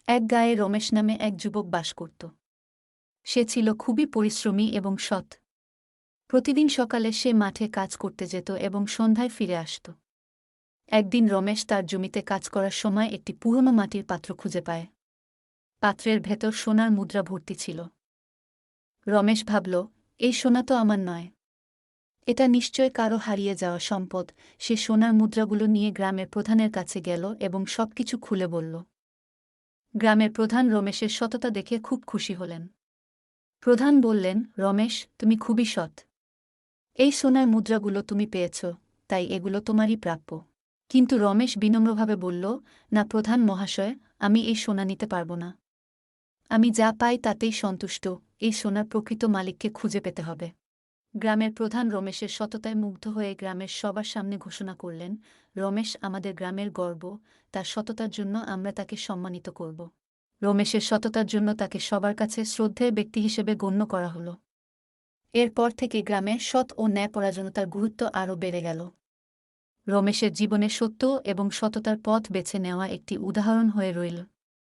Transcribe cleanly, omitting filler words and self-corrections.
এক গাঁয়ে রমেশ নামে এক যুবক বাস করত। সে ছিল খুবই পরিশ্রমী এবং সৎ। প্রতিদিন সকালে সে মাঠে কাজ করতে যেত এবং সন্ধ্যায় ফিরে আসত। একদিন রমেশ তার জমিতে কাজ করার সময় একটি পুরনো মাটির পাত্র খুঁজে পায়। পাত্রের ভেতর সোনার মুদ্রা ভর্তি ছিল। রমেশ ভাবল, এই সোনা তো আমার নয়। এটা নিশ্চয় কারো হারিয়ে যাওয়া সম্পদ। সে সোনার মুদ্রাগুলো নিয়ে গ্রামের প্রধানের কাছে গেল এবং সবকিছু খুলে বলল। গ্রামের প্রধান রমেশের সততা দেখে খুব খুশি হলেন। প্রধান বললেন, রমেশ, তুমি খুবই সৎ। এই সোনার মুদ্রাগুলো তুমি পেয়েছ, তাই এগুলো তোমারই প্রাপ্য। কিন্তু রমেশ বিনম্রভাবে বলল, না প্রধান মহাশয়, আমি এই সোনা নিতে পারব না। আমি যা পাই তাতেই সন্তুষ্ট। এই সোনার প্রকৃত মালিককে খুঁজে পেতে হবে। গ্রামের প্রধান রমেশের সততায় মুগ্ধ হয়ে গ্রামের সবার সামনে ঘোষণা করলেন, রমেশ আমাদের গ্রামের গর্ব। তার সততার জন্য আমরা তাকে সম্মানিত করব। রমেশের সততার জন্য তাকে সবার কাছে শ্রদ্ধেয় ব্যক্তি হিসেবে গণ্য করা হল। এরপর থেকে গ্রামে সৎ ও ন্যায়পরায়ণতার গুরুত্ব আরও বেড়ে গেল। রমেশের জীবনে সত্য এবং সততার পথ বেছে নেওয়া একটি উদাহরণ হয়ে রইল।